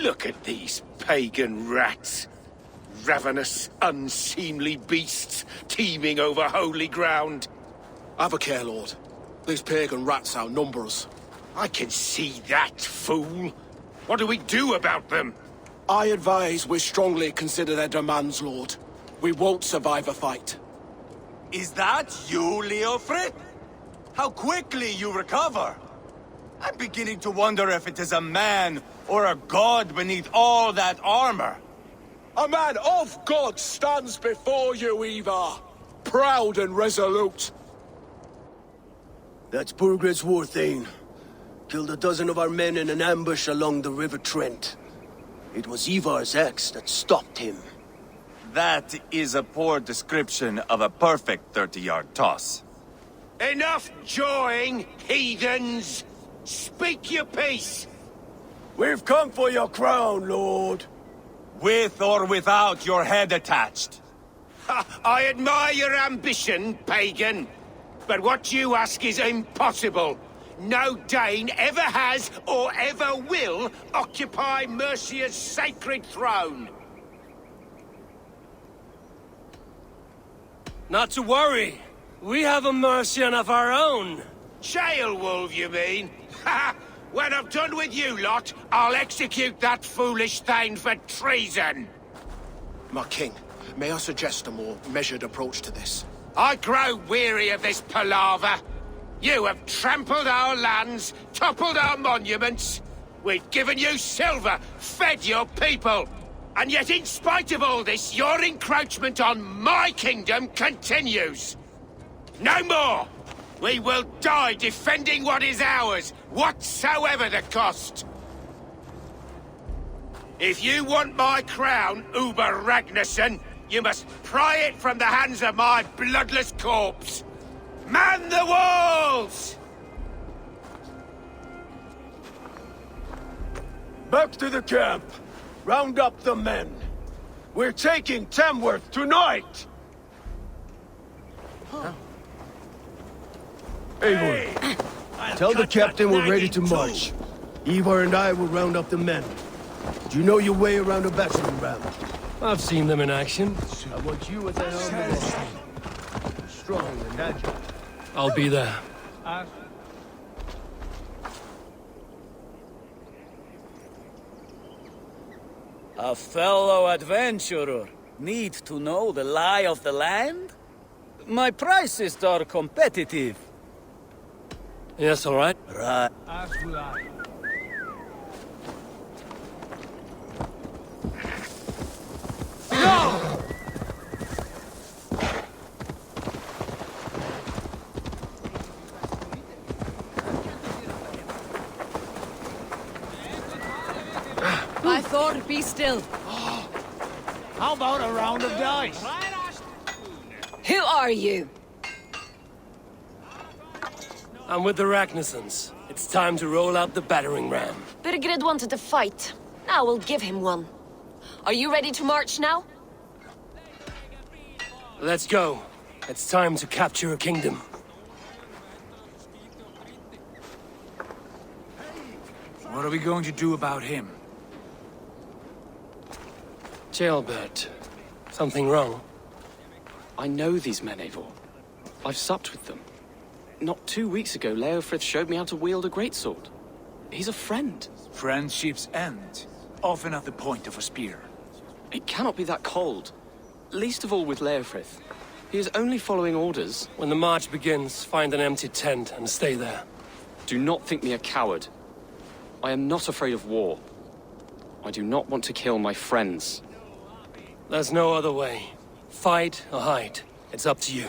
[SPEAKER 3] Look at these pagan rats. Ravenous, unseemly beasts teeming over holy ground.
[SPEAKER 22] Have a care, Lord. These pagan rats outnumber us.
[SPEAKER 3] I can see that, fool. What do we do about them?
[SPEAKER 22] I advise we strongly consider their demands, Lord. We won't survive a fight.
[SPEAKER 15] Is that you, Leofrid? How quickly you recover! I'm beginning to wonder if it is a man or a god beneath all that armor.
[SPEAKER 22] A man of God stands before you, Ivar. Proud and resolute.
[SPEAKER 18] That's Burgred's Warthane. Killed a dozen of our men in an ambush along the River Trent. It was Ivar's axe that stopped him.
[SPEAKER 15] That is a poor description of a perfect 30-yard toss.
[SPEAKER 3] Enough jawing, heathens! Speak your piece!
[SPEAKER 18] We've come for your crown, Lord.
[SPEAKER 15] With or without your head attached.
[SPEAKER 3] I admire your ambition, pagan. But what you ask is impossible. No Dane ever has or ever will occupy Mercia's sacred throne.
[SPEAKER 4] Not to worry. We have a Mercian of our own.
[SPEAKER 3] Jailwolf, you mean? Ha! When I'm done with you lot, I'll execute that foolish thing for treason.
[SPEAKER 22] My king, may I suggest a more measured approach to this?
[SPEAKER 3] I grow weary of this palaver. You have trampled our lands, toppled our monuments. We've given you silver, fed your people. And yet in spite of all this, your encroachment on my kingdom continues. No more! We will die defending what is ours, whatsoever the cost. If you want my crown, Uber Ragnarsson, you must pry it from the hands of my bloodless corpse. Man the walls!
[SPEAKER 18] Back to the camp. Round up the men. We're taking Tamworth tonight! Eivor, tell the captain we're ready to march. Ivar and I will round up the men. Do you know your way around a battering ram?
[SPEAKER 4] I've seen them in action.
[SPEAKER 18] I want you at that helm. Strong and agile.
[SPEAKER 4] I'll be there.
[SPEAKER 23] A fellow adventurer need to know the lie of the land? My prices are competitive.
[SPEAKER 4] Yes, all right.
[SPEAKER 23] Right.
[SPEAKER 19] As will I.
[SPEAKER 8] By Thor, be still.
[SPEAKER 19] How about a round of dice?
[SPEAKER 8] Who are you?
[SPEAKER 4] I'm with the Ragnarssons. It's time to roll out the battering ram.
[SPEAKER 24] Burgred wanted to fight. Now we'll give him one. Are you ready to march now?
[SPEAKER 4] Let's go. It's time to capture a kingdom.
[SPEAKER 19] What are we going to do about him?
[SPEAKER 4] Jailbert. Something wrong?
[SPEAKER 25] I know these men, Eivor. I've supped with them. Not 2 weeks ago, Leofrith showed me how to wield a greatsword. He's a friend.
[SPEAKER 19] Friendships end, often at the point of a spear.
[SPEAKER 25] It cannot be that cold. Least of all with Leofrith. He is only following orders.
[SPEAKER 4] When the march begins, find an empty tent and stay there.
[SPEAKER 25] Do not think me a coward. I am not afraid of war. I do not want to kill my friends.
[SPEAKER 4] There's no other way. Fight or hide. It's up to you.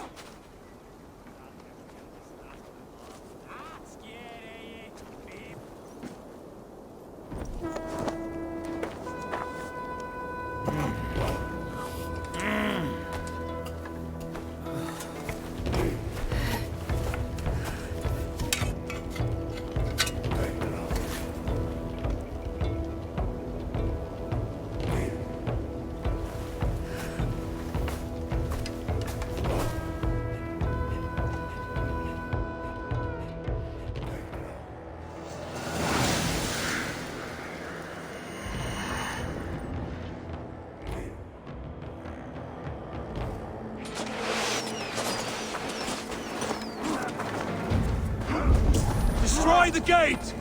[SPEAKER 22] Destroy the gate!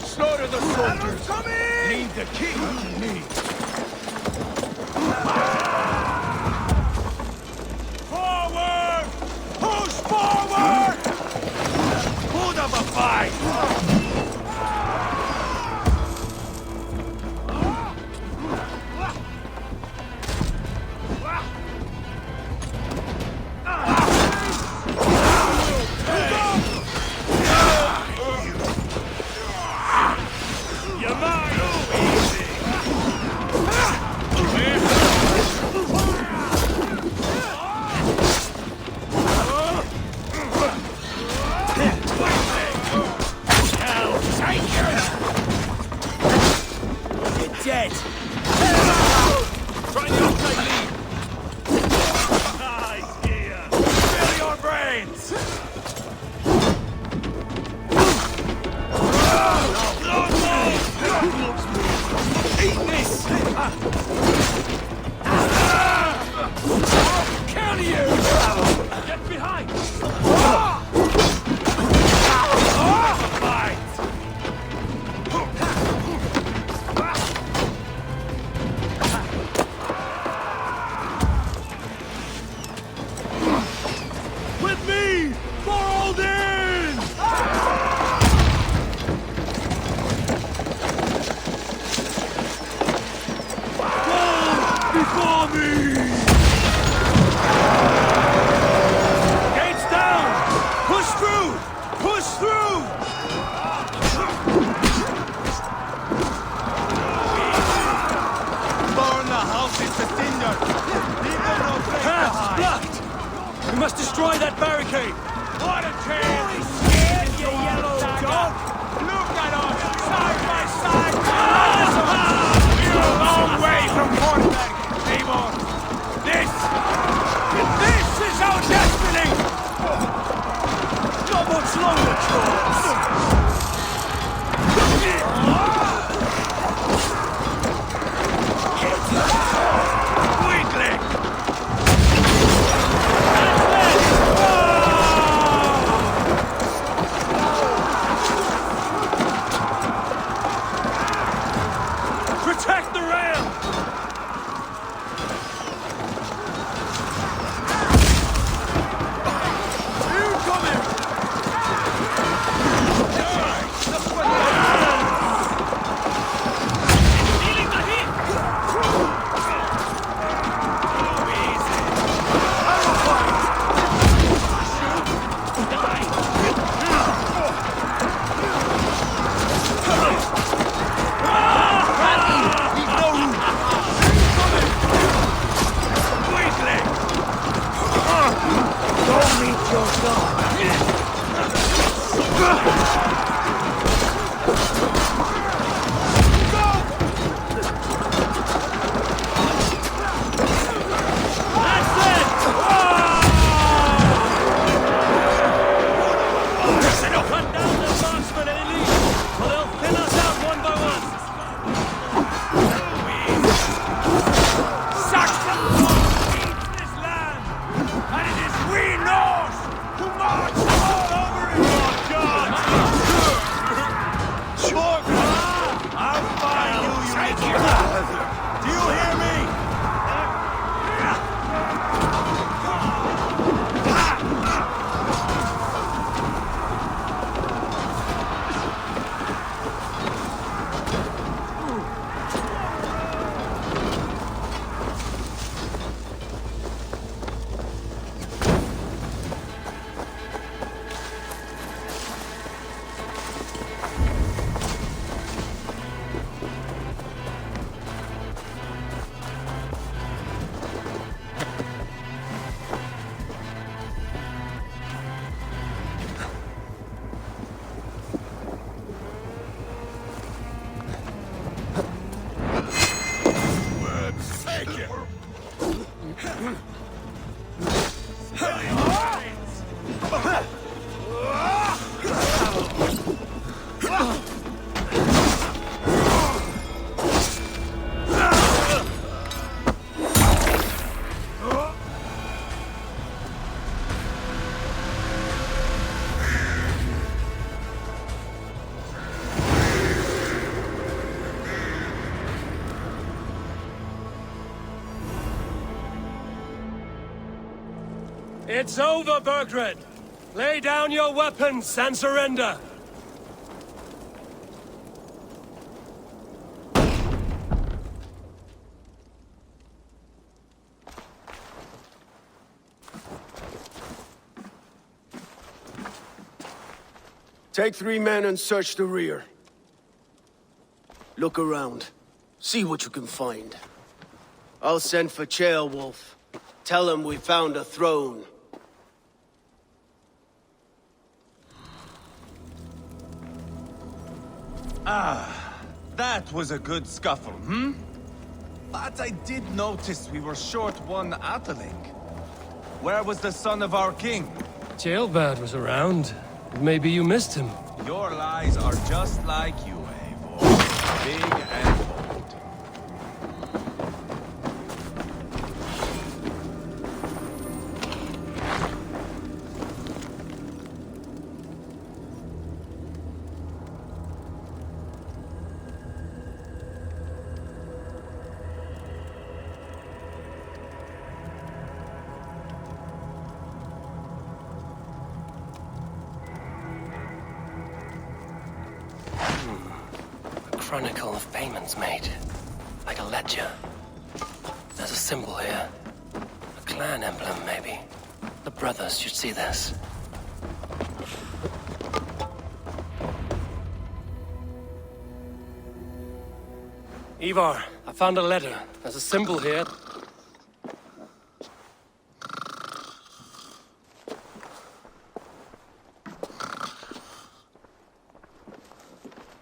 [SPEAKER 22] Slaughter the soldiers! Leave the king to me! Forward! Push forward! Put up a fight! Dead! Try the outside lead! Nice here! Spill your brains! Eat this! Kill you! Get behind! Fight! With me! Foldin! Go before me! Gates down! Push through! Push through!
[SPEAKER 15] Burn the houses to tinder! Leave them no place
[SPEAKER 22] Paths
[SPEAKER 15] behind!
[SPEAKER 22] blocked! We must destroy that barricade!
[SPEAKER 15] What a chance! Scared, you yellow dog! Look at us! Side by side! We're a long way from Kornberg, Eivor! This is our destiny!
[SPEAKER 22] Not much longer, Trolls!
[SPEAKER 15] Quickly!
[SPEAKER 4] It's over, Burgred! Lay down your weapons and surrender!
[SPEAKER 18] Take 3 men and search the rear. Look around. See what you can find. I'll send for Ceolwulf. Tell him we found a throne.
[SPEAKER 15] Ah, that was a good scuffle, hmm? But I did notice we were short one Atheling. Where was the son of our king?
[SPEAKER 4] Ceolbert was around. Maybe you missed him.
[SPEAKER 16] Your lies are just like you, Eivor. Big and bold.
[SPEAKER 4] Chronicle of payments made. Like a ledger. There's a symbol here. A clan emblem, maybe. The brothers should see this. Ivar, I found a letter. There's a symbol here.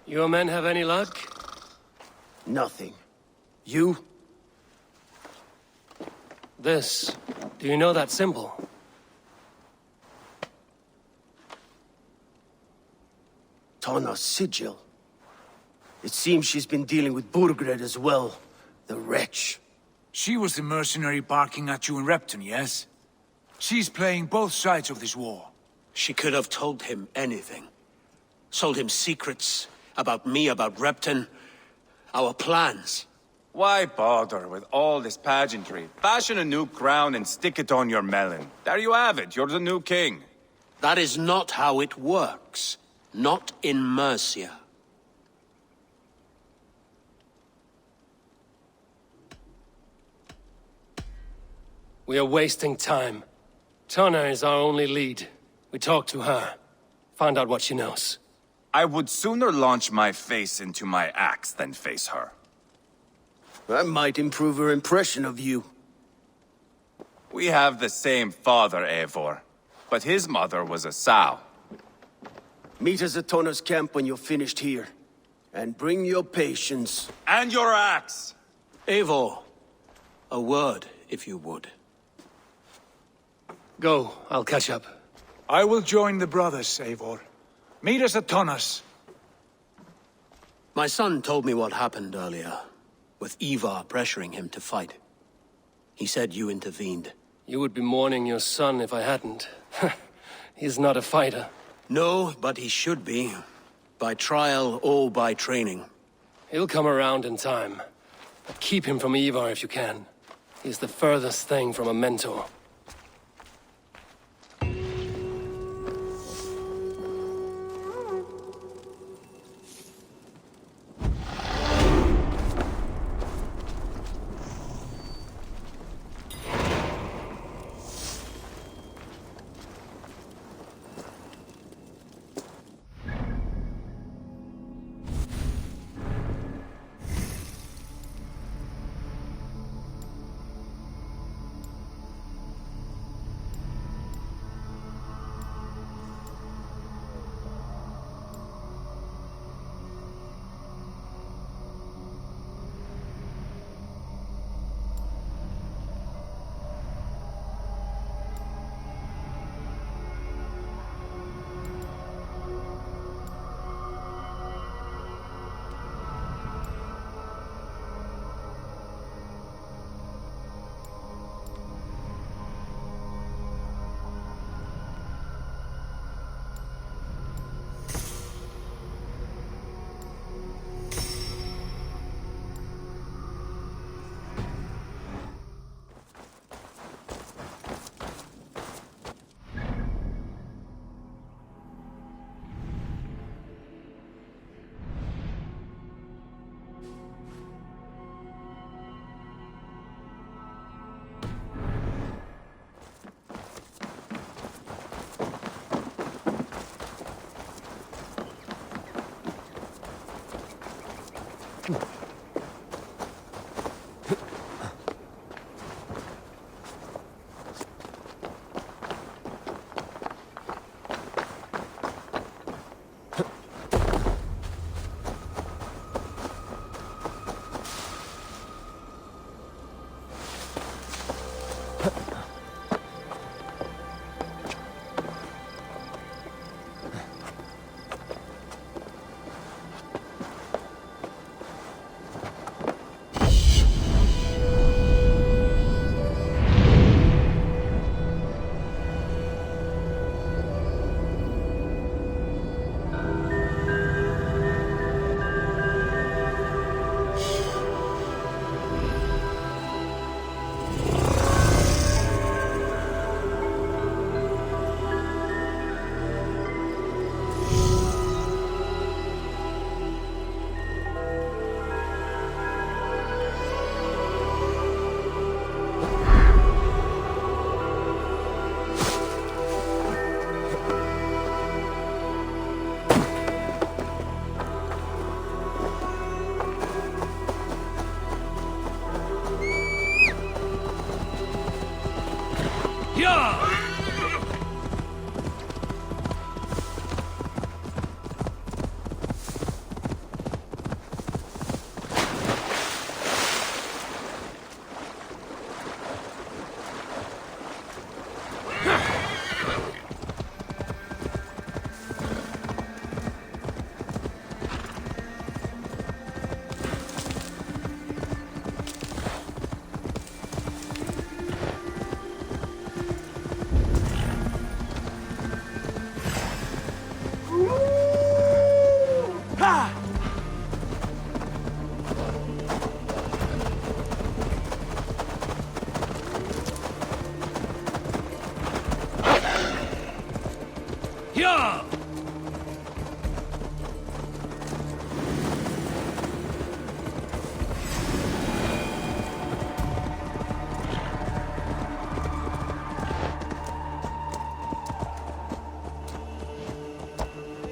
[SPEAKER 4] Your men have any luck?
[SPEAKER 18] Nothing. You?
[SPEAKER 4] This. Do you know that symbol?
[SPEAKER 18] Tana's sigil. It seems she's been dealing with Burgred as well. The wretch.
[SPEAKER 19] She was the mercenary barking at you in Repton, yes? She's playing both sides of this war.
[SPEAKER 20] She could have told him anything. Sold him secrets about me, about Repton, our plans.
[SPEAKER 15] Why bother with all this pageantry? Fashion a new crown and stick it on your melon. There you have it, you're the new king.
[SPEAKER 20] That is not how it works. Not in Mercia.
[SPEAKER 4] We are wasting time. Tana is our only lead. We talk to her. Find out what she knows.
[SPEAKER 15] I would sooner launch my face into my axe than face her.
[SPEAKER 18] That might improve her impression of you.
[SPEAKER 15] We have the same father, Eivor. But his mother was a sow.
[SPEAKER 18] Meet us at Tana's camp when you're finished here. And bring your patience.
[SPEAKER 15] And your axe!
[SPEAKER 20] Eivor, a word, if you would.
[SPEAKER 4] Go, I'll catch up.
[SPEAKER 19] I will join the brothers, Eivor. Meet us at Tana's.
[SPEAKER 20] My son told me what happened earlier, with Ivar pressuring him to fight. He said you intervened.
[SPEAKER 4] You would be mourning your son if I hadn't. He's not a fighter.
[SPEAKER 20] No, but he should be. By trial or by training.
[SPEAKER 4] He'll come around in time. But keep him from Ivar if you can. He's the furthest thing from a mentor.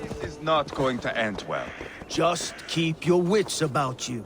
[SPEAKER 16] This is not going to end well.
[SPEAKER 18] Just keep your wits about you.